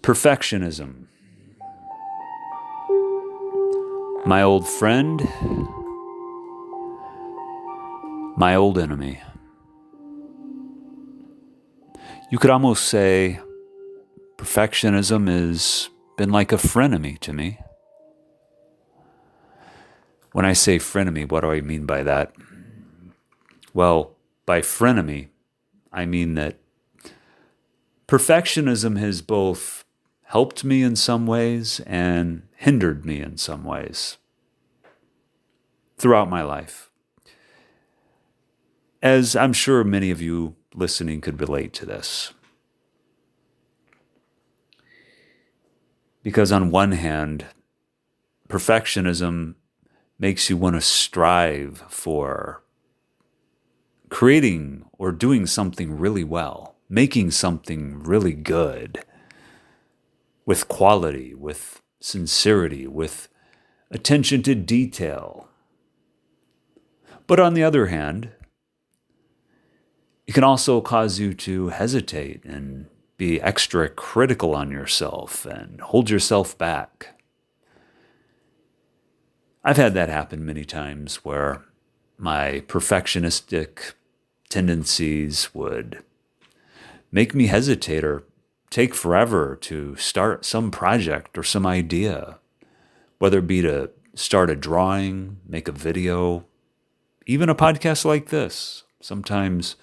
Perfectionism. My old friend, my old enemy. You could almost say perfectionism has been like a frenemy to me. When I say frenemy, what do I mean by that? Well, by frenemy, I mean that perfectionism has both helped me in some ways and hindered me in some ways throughout my life. As I'm sure many of you listening could relate to this. Because on one hand, perfectionism makes you want to strive for creating or doing something really well, making something really good, with quality, with sincerity, with attention to detail. But on the other hand, it can also cause you to hesitate and be extra critical on yourself and hold yourself back. I've had that happen many times where my perfectionistic tendencies would make me hesitate or take forever to start some project or some idea, whether it be to start a drawing, make a video, even a podcast like this. Sometimes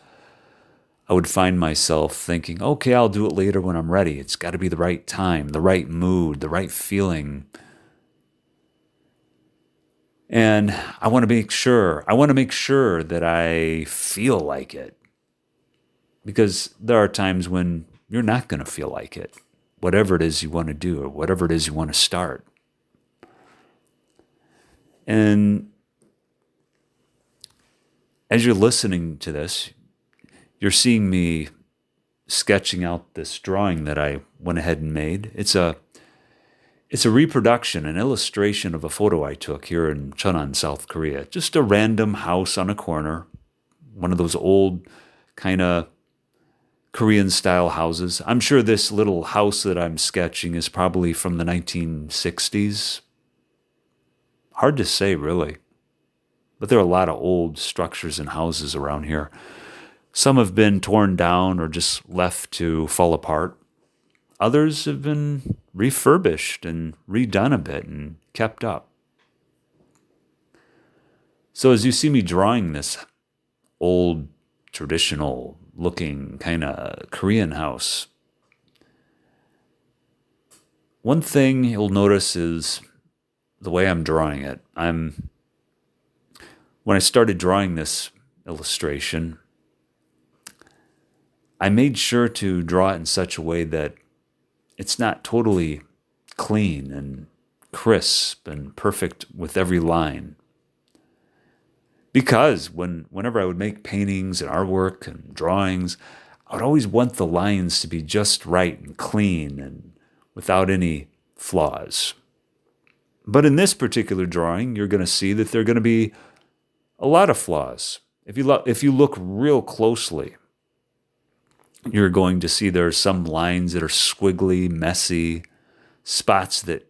I would find myself thinking, okay, I'll do it later when I'm ready. It's got to be the right time, the right mood, the right feeling. And I want to make sure that I feel like it. Because there are times when you're not going to feel like it, whatever it is you want to do or whatever it is you want to start. And as you're listening to this, you're seeing me sketching out this drawing that I went ahead and made. It's a reproduction, an illustration of a photo I took here in Cheonan, South Korea. Just a random house on a corner, one of those old kind of Korean-style houses. I'm sure this little house that I'm sketching is probably from the 1960s. Hard to say, really. But there are a lot of old structures and houses around here. Some have been torn down or just left to fall apart. Others have been refurbished and redone a bit and kept up. So as you see me drawing this old, traditional looking kind of Korean house, one thing you'll notice is the way I'm drawing it. When I started drawing this illustration, I made sure to draw it in such a way that it's not totally clean and crisp and perfect with every line. Because whenever I would make paintings and artwork and drawings, I would always want the lines to be just right and clean and without any flaws. But in this particular drawing, you're going to see that there are going to be a lot of flaws. If you look real closely, you're going to see there are some lines that are squiggly, messy, spots that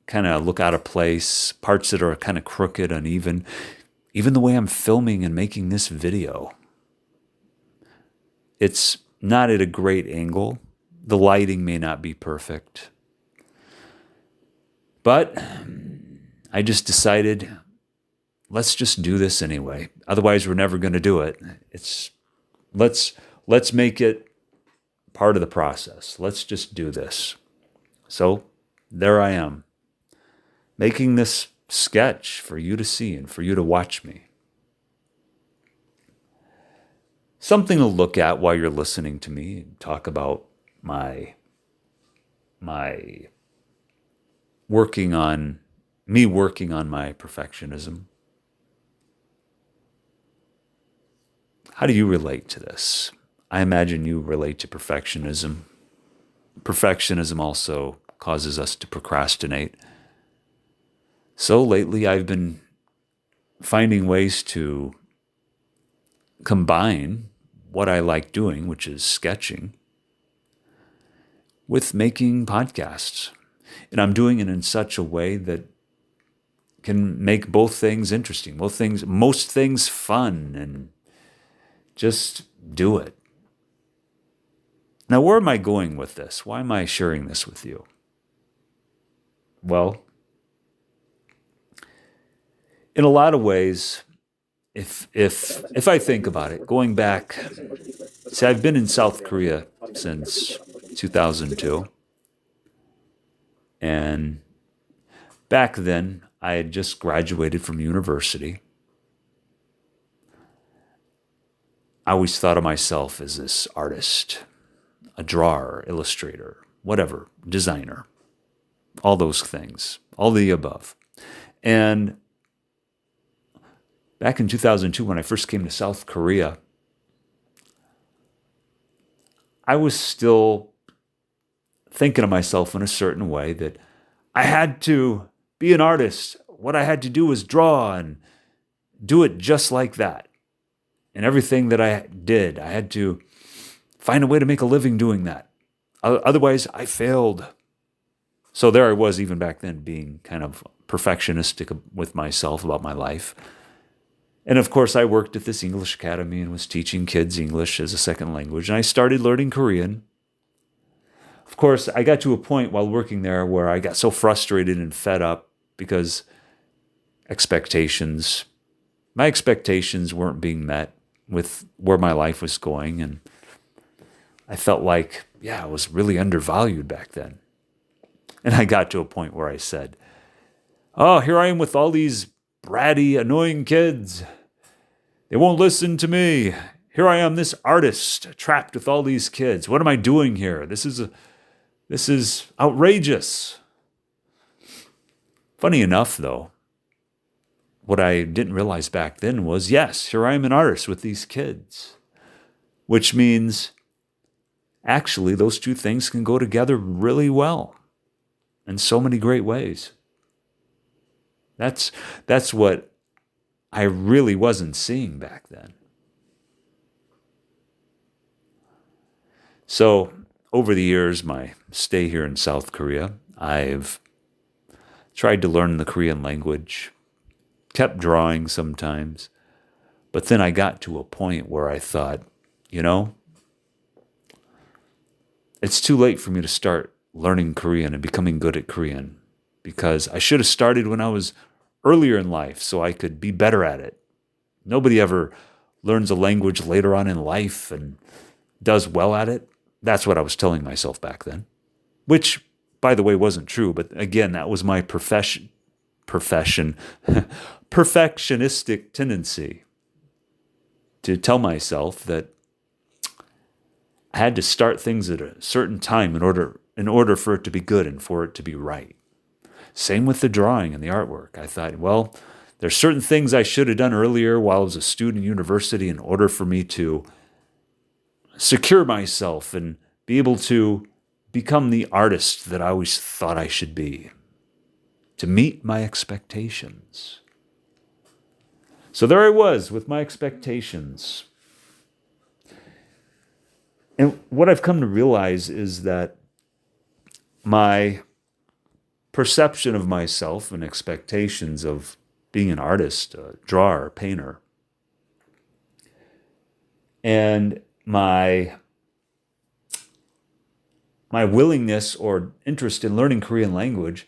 kind of look out of place, parts that are kind of crooked, uneven. Even the way I'm filming and making this video, it's not at a great angle. The lighting may not be perfect. But I just decided, let's just do this anyway. Otherwise, we're never going to do it. Let's make it part of the process. Let's just do this. So there I am, making this sketch for you to see and for you to watch me. Something to look at while you're listening to me and talk about my working on my perfectionism. How do you relate to this? I imagine you relate to perfectionism. Perfectionism also causes us to procrastinate. So lately I've been finding ways to combine what I like doing, which is sketching, with making podcasts. And I'm doing it in such a way that can make both things interesting, most things fun, and just do it. Now, where am I going with this? Why am I sharing this with you? Well, in a lot of ways, if I think about it, going back, see, I've been in South Korea since 2002, and back then I had just graduated from university. I always thought of myself as this artist, a drawer, illustrator, whatever, designer, all those things, all the above. And back in 2002, when I first came to South Korea, I was still thinking of myself in a certain way that I had to be an artist. What I had to do was draw and do it just like that. And everything that I did, I had to find a way to make a living doing that. Otherwise, I failed. So there I was, even back then, being kind of perfectionistic with myself about my life. And of course, I worked at this English academy and was teaching kids English as a second language. And I started learning Korean. Of course, I got to a point while working there where I got so frustrated and fed up because my expectations weren't being met with where my life was going. And I felt like, I was really undervalued back then. And I got to a point where I said, oh, here I am with all these bratty, annoying kids. They won't listen to me. Here I am, this artist, trapped with all these kids. What am I doing here? This is outrageous. Funny enough, though, what I didn't realize back then was, yes, here I am, an artist with these kids, which means actually those two things can go together really well in so many great ways. That's what I really wasn't seeing back then. So over the years, my stay here in South Korea, I've tried to learn the Korean language, kept drawing sometimes, but then I got to a point where I thought, it's too late for me to start learning Korean and becoming good at Korean, because I should have started when I was earlier in life so I could be better at it. Nobody ever learns a language later on in life and does well at it. That's what I was telling myself back then, which, by the way, wasn't true. But again, that was my perfectionistic tendency to tell myself that I had to start things at a certain time in order for it to be good and for it to be right. Same with the drawing and the artwork. I thought, well, there's certain things I should have done earlier while I was a student at university in order for me to secure myself and be able to become the artist that I always thought I should be, to meet my expectations. So there I was with my expectations. And what I've come to realize is that my perception of myself and expectations of being an artist, a drawer, painter, and my willingness or interest in learning Korean language,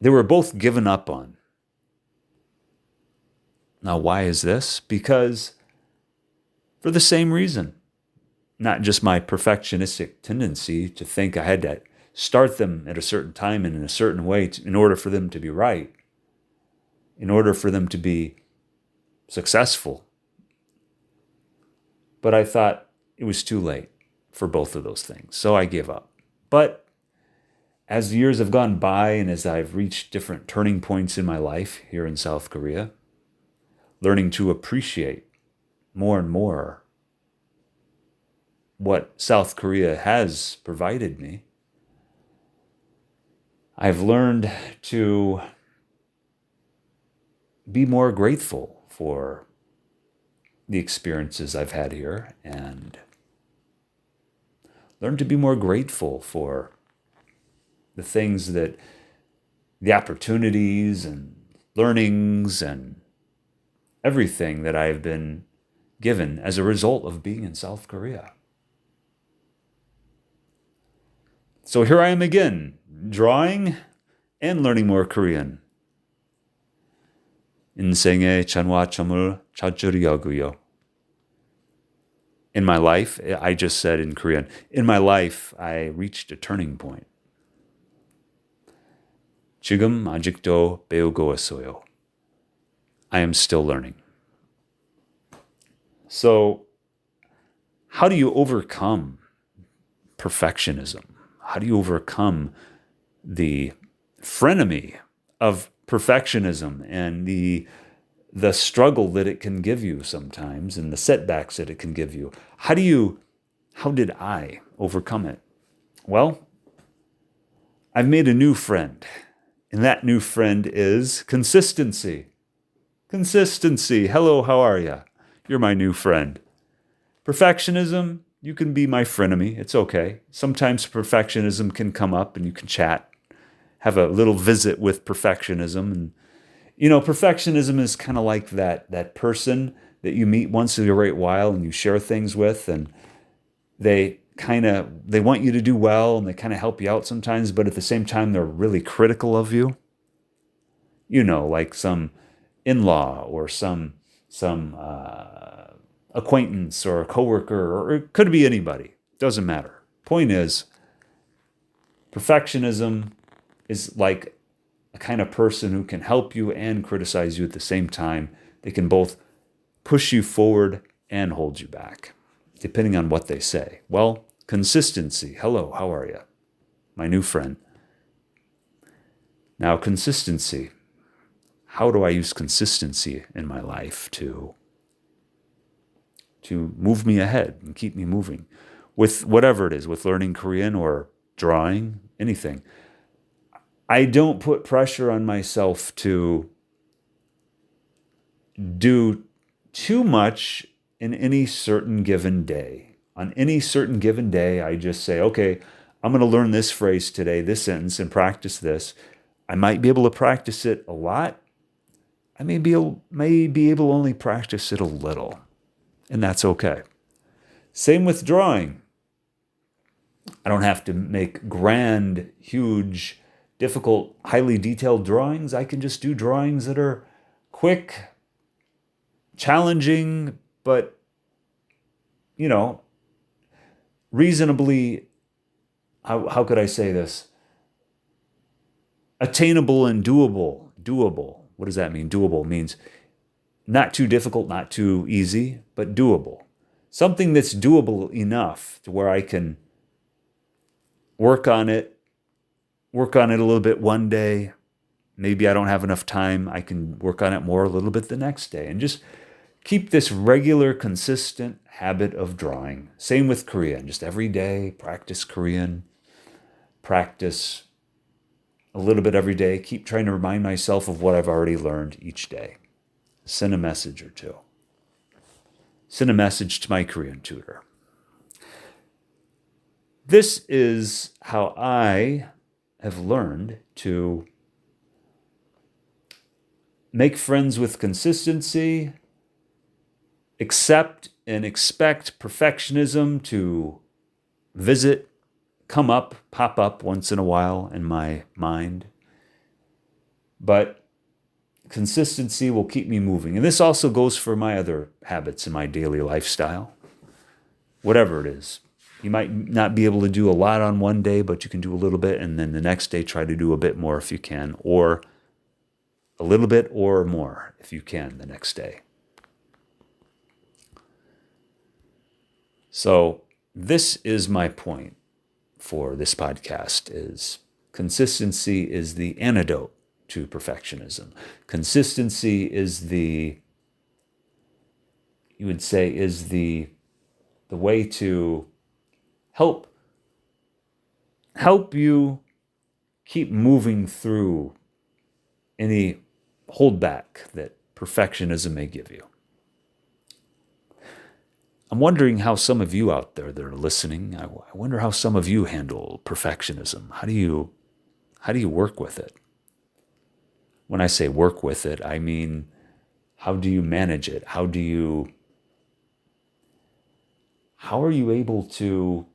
they were both given up on. Now, why is this? Because for the same reason. Not just my perfectionistic tendency to think I had to start them at a certain time and in a certain way in order for them to be right, in order for them to be successful. But I thought it was too late for both of those things, so I gave up. But as the years have gone by and as I've reached different turning points in my life here in South Korea, learning to appreciate more and more what South Korea has provided me, I've learned to be more grateful for the experiences I've had here and Learn to be more grateful for the things that, the opportunities and learnings and everything that I've been given as a result of being in South Korea. So here I am again, drawing and learning more Korean. 인생의 전화점을 찾으려고요. In my life, I just said in Korean, in my life, I reached a turning point. 지금 아직도 배우고 있어요. I am still learning. So, how do you overcome perfectionism? How do you overcome the frenemy of perfectionism and the struggle that it can give you sometimes and the setbacks that it can give you? How did I overcome it? Well, I've made a new friend, and that new friend is consistency. Consistency. Hello, how are you? You're my new friend. Perfectionism, you can be my frenemy. It's okay. Sometimes perfectionism can come up and you can chat, have a little visit with perfectionism. And, perfectionism is kind of like that person that you meet once in a great while and you share things with, and they want you to do well and they kind of help you out sometimes, but at the same time, they're really critical of you. Like some in-law or some acquaintance or a coworker, or it could be anybody. Doesn't matter. Point is, perfectionism is like a kind of person who can help you and criticize you at the same time. They can both push you forward and hold you back, depending on what they say. Well, consistency. Hello, how are you? My new friend. Now, consistency. How do I use consistency in my life to move me ahead and keep me moving with whatever it is, with learning Korean or drawing, anything? I don't put pressure on myself to do too much in any certain given day. On any certain given day, I just say, okay, I'm going to learn this phrase today, this sentence, and practice this. I might be able to practice it a lot. I may be able to only practice it a little, and that's okay. Same with drawing. I don't have to make grand, huge, difficult, highly detailed drawings. I can just do drawings that are quick, challenging, but, reasonably, how could I say this? Attainable and doable. Doable. What does that mean? Doable means not too difficult, not too easy, but doable. Something that's doable enough to where I can work on it a little bit one day. Maybe I don't have enough time. I can work on it more a little bit the next day, and just keep this regular, consistent habit of drawing. Same with Korean. Just every day, practice Korean. Practice a little bit every day. Keep trying to remind myself of what I've already learned each day. Send a message or two. Send a message to my Korean tutor. This is how I have learned to make friends with consistency, accept and expect perfectionism to pop up once in a while in my mind. But consistency will keep me moving. And this also goes for my other habits in my daily lifestyle. Whatever it is. You might not be able to do a lot on one day, but you can do a little bit, and then the next day try to do a bit more if you can, or a little bit or more if you can the next day. So this is my point for this podcast: is consistency is the antidote to perfectionism. Consistency is the way to help you keep moving through any holdback that perfectionism may give you. I'm wondering how some of you out there that are listening, I wonder how some of you handle perfectionism. How do you work with it? When I say work with it, I mean, how do you manage it? How are you able to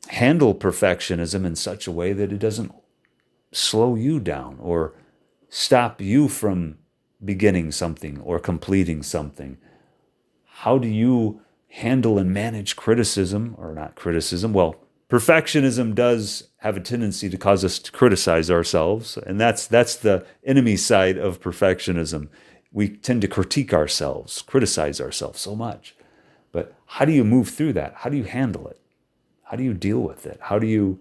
handle perfectionism in such a way that it doesn't slow you down or stop you from beginning something or completing something? How do you handle and manage criticism, or not criticism? Well, perfectionism does have a tendency to cause us to criticize ourselves, and that's the enemy side of perfectionism. We tend to critique ourselves, criticize ourselves so much. But how do you move through that? How do you handle it? How do you deal with it? How do you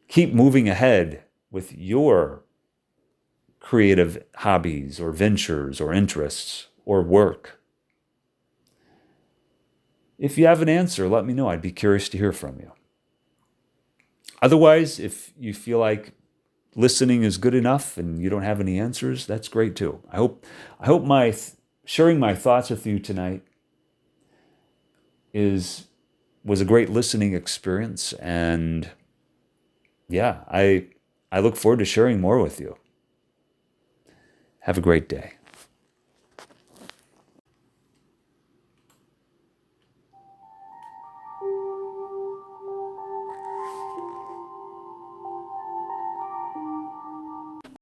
keep moving ahead with your creative hobbies or ventures or interests or work? If you have an answer, let me know. I'd be curious to hear from you. Otherwise, if you feel like listening is good enough and you don't have any answers, that's great too. I hope my sharing my thoughts with you tonight was a great listening experience, and yeah, I look forward to sharing more with you. Have a great day.